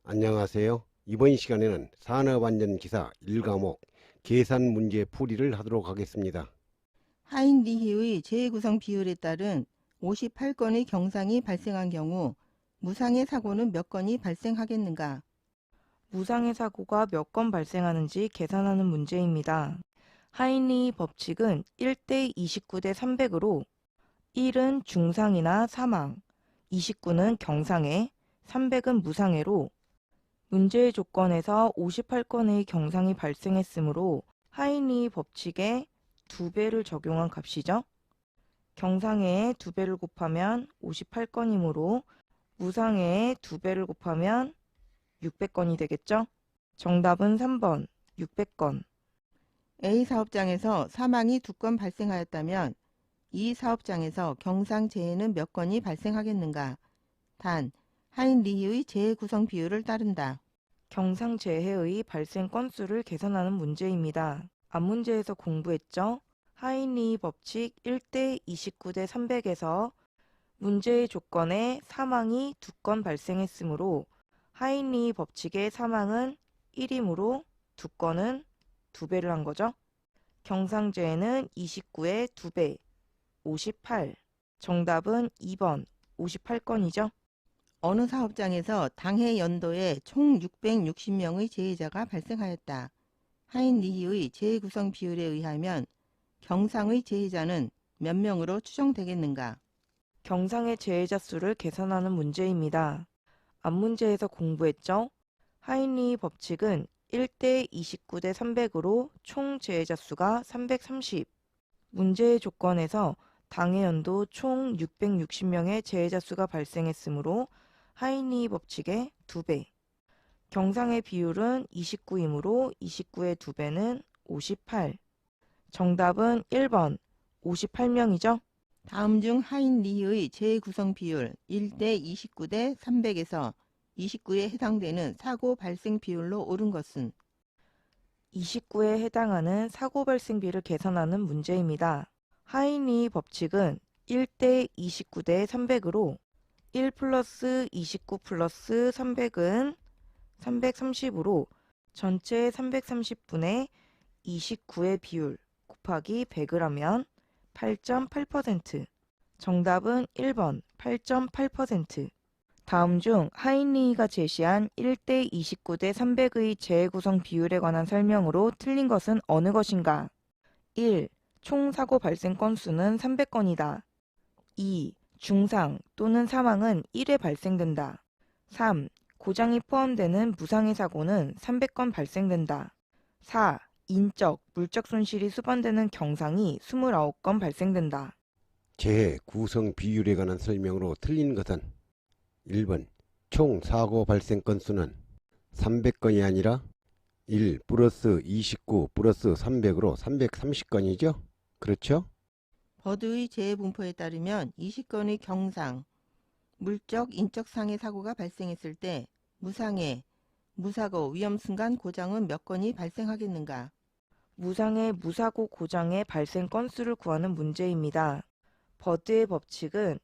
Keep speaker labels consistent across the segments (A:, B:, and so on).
A: 안녕하세요. 이번 시간에는 산업안전기사 1과목 계산 문제 풀이를 하도록 하겠습니다.
B: 하인리히의 재구성 비율에 따른 58건의 경상이 발생한 경우 무상해 사고는 몇 건이 발생하겠는가?
C: 무상해 사고가 몇 건 발생하는지 계산하는 문제입니다. 하인리 법칙은 1대 29대 300으로 1은 중상이나 사망, 29는 경상해, 300은 무상해로 문제의 조건에서 58건의 경상이 발생했으므로 하인리 법칙의 2배를 적용한 값이죠. 경상해의 2배를 곱하면 58건이므로 무상해의 2배를 곱하면 600건이 되겠죠? 정답은 3번 600건.
B: A 사업장에서 사망이 2건 발생하였다면 이 사업장에서 경상재해는 몇 건이 발생하겠는가? 단, 하인리히의 재구성 비율을 따른다.
C: 경상재해의 발생 건수를 계산하는 문제입니다. 앞문제에서 공부했죠? 하인리 법칙 1대 29대 300에서 문제의 조건에 사망이 2건 발생했으므로 하인리 법칙의 사망은 1이므로 2건은 2배를 한 거죠. 경상재해는 29의 2배, 58. 정답은 2번, 58건이죠.
B: 어느 사업장에서 당해 연도에 총 660명의 재해자가 발생하였다. 하인리히의 재구성 비율에 의하면 경상의 재해자는 몇 명으로 추정되겠는가?
C: 경상의 재해자 수를 계산하는 문제입니다. 앞문제에서 공부했죠? 하인리 법칙은 1대 29대 300으로 총 재해자 수가 330. 문제의 조건에서 당해 연도 총 660명의 재해자 수가 발생했으므로 하인리 법칙의 2배. 경상의 비율은 29이므로 29의 2배는 58. 정답은 1번 58명이죠.
B: 다음 중 하인리히의 재구성 비율 1대 29대 300에서 29에 해당되는 사고 발생 비율로 옳은 것은
C: 29에 해당하는 사고 발생비를 계산하는 문제입니다. 하인리 법칙은 1대 29대 300으로 1 플러스 29 플러스 300은 330으로 전체 330분의 29의 비율 곱하기 100을 하면 8.8%. 정답은 1번 8.8%. 다음 중 하인리히가 제시한 1대 29대 300의 재구성 비율에 관한 설명으로 틀린 것은 어느 것인가? 1. 총 사고 발생 건수는 300건이다. 2. 중상 또는 사망은 1회 발생된다. 3. 고장이 포함되는 무상해 사고는 300건 발생된다. 4. 인적, 물적 손실이 수반되는 경상이 29건 발생된다.
A: 재해 구성 비율에 관한 설명으로 틀린 것은 1번 총 사고 발생 건수는 300건이 아니라 1 플러스 29 플러스 300으로 330건이죠? 그렇죠?
B: 버드의 재해분포에 따르면 20건의 경상, 물적, 인적 상해 사고가 발생했을 때 무상해, 무사고, 위험순간 고장은 몇 건이 발생하겠는가?
C: 무상해 무사고 고장의 발생 건수를 구하는 문제입니다. 버드의 법칙은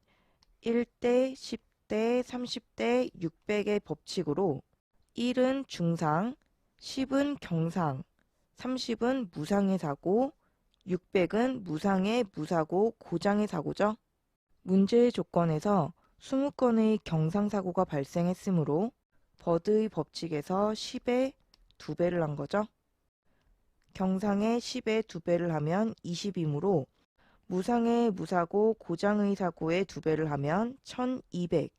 C: 1대 10대 30대 600의 법칙으로 1은 중상, 10은 경상, 30은 무상해 사고, 600은 무상해 무사고 고장의 사고죠. 문제의 조건에서 20건의 경상사고가 발생했으므로 버드의 법칙에서 10의 2배를 한 거죠. 경상의 10의 2배를 하면 20이므로 무상의 무사고 고장의 사고의 2배를 하면 1200.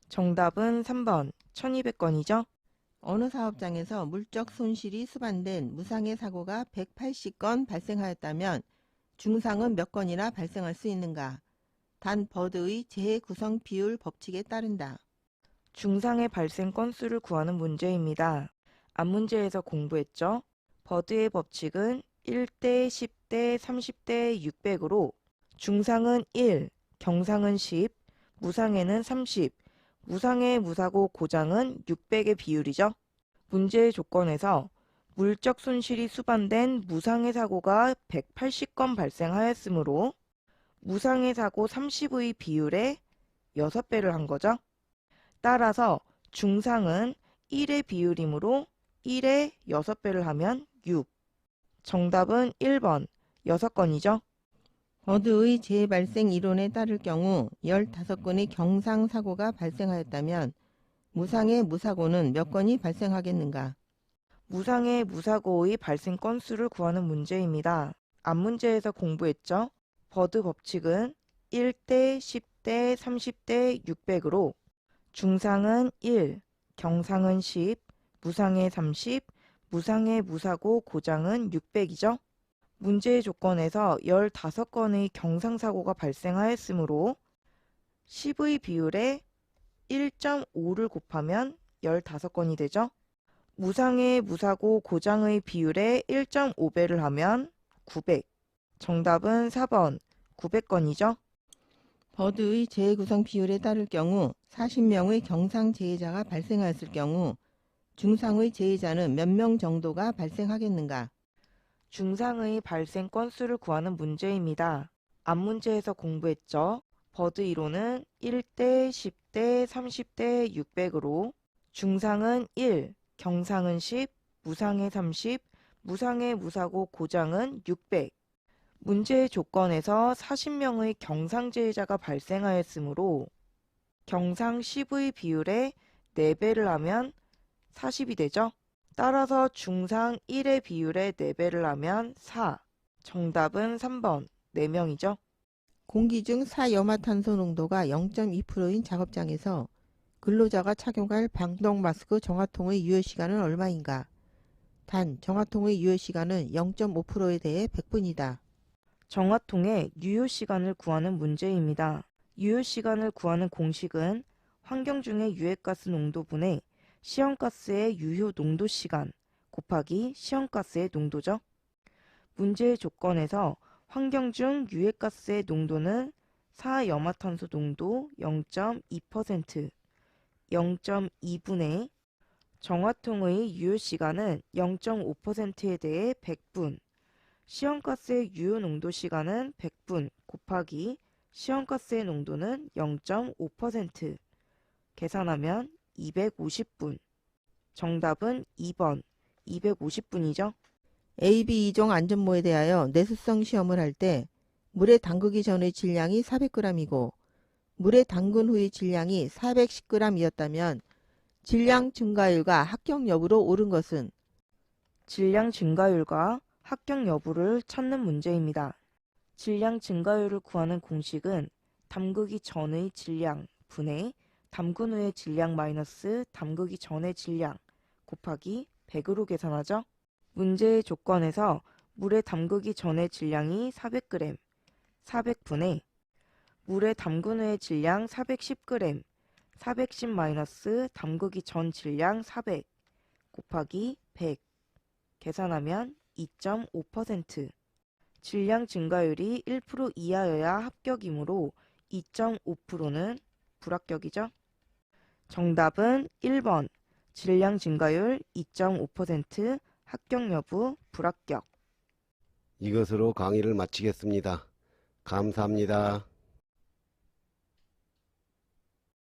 C: 정답은 3번 1200건이죠.
B: 어느 사업장에서 물적 손실이 수반된 무상해 사고가 180건 발생하였다면 중상은 몇 건이나 발생할 수 있는가? 단 버드의 재구성 비율 법칙에 따른다.
C: 중상의 발생 건수를 구하는 문제입니다. 앞문제에서 공부했죠. 버드의 법칙은 1대 10대 30대 600으로 중상은 1, 경상은 10, 무상해는 30, 무상해 무사고 고장은 600의 비율이죠. 문제의 조건에서 물적 손실이 수반된 무상해 사고가 180건 발생하였으므로 무상해 사고 30의 비율에 6배를 한 거죠. 따라서 중상은 1의 비율이므로 1에 6배를 하면 6. 정답은 1번 6건이죠.
B: 버드의 재발생 이론에 따를 경우 15건의 경상사고가 발생하였다면 무상의 무사고는 몇 건이 발생하겠는가?
C: 무상의 무사고의 발생 건수를 구하는 문제입니다. 앞 문제에서 공부했죠? 버드 법칙은 1대, 10대, 30대, 600으로 중상은 1, 경상은 10, 무상의 30, 무상의 무사고 고장은 600이죠. 문제의 조건에서 15건의 경상사고가 발생하였으므로 10의 비율에 1.5를 곱하면 15건이 되죠. 무상의 무사고 고장의 비율에 1.5배를 하면 900. 정답은 4번 900건이죠.
B: 버드의 재구성 비율에 따를 경우 40명의 경상재해자가 발생하였을 경우 중상의 재해자는 몇 명 정도가 발생하겠는가?
C: 중상의 발생 건수를 구하는 문제입니다. 앞 문제에서 공부했죠. 버드 이론은 1대, 10대, 30대, 600으로 중상은 1, 경상은 10, 무상의 30, 무상의 무사고 고장은 600. 문제의 조건에서 40명의 경상재해자가 발생하였으므로 경상 10의 비율에 4배를 하면 40이 되죠. 따라서 중상 1의 비율에 4배를 하면 4. 정답은 3번 4명이죠.
B: 공기 중 사이화탄소 농도가 0.2%인 작업장에서 근로자가 착용할 방독 마스크 정화통의 유효시간은 얼마인가? 단, 정화통의 유효시간은 0.5%에 대해 100분이다.
C: 정화통의 유효시간을 구하는 문제입니다. 유효시간을 구하는 공식은 환경 중의 유해가스 농도분의 시험가스의 유효 농도 시간 곱하기 시험가스의 농도죠. 문제의 조건에서 환경 중 유해가스의 농도는 사이화탄소 농도 0.2%, 0.2분의 정화통의 유효시간은 0.5%에 대해 100분, 시험가스의 유효 농도 시간은 100분 곱하기 시험가스의 농도는 0.5%, 계산하면 250분. 정답은 2번 250분이죠.
B: AB 2종 안전모에 대하여 내수성 시험을 할 때 물에 담그기 전의 질량이 400g이고 물에 담근 후의 질량이 410g이었다면 질량 증가율과 합격 여부로 옳은 것은?
C: 질량 증가율과 합격 여부를 찾는 문제입니다. 질량 증가율을 구하는 공식은 담그기 전의 질량 분의 담근 후의 질량 마이너스 담그기 전의 질량 곱하기 100으로 계산하죠. 문제의 조건에서 물에 담그기 전의 질량이 400g, 400분의 물에 담근 후의 질량 410g, 410 마이너스 담그기 전 질량 400 곱하기 100 계산하면 2.5%. 질량 증가율이 1% 이하여야 합격이므로 2.5%는 불합격이죠. 정답은 1번 질량 증가율 2.5% 합격 여부 불합격.
A: 이것으로 강의를 마치겠습니다. 감사합니다.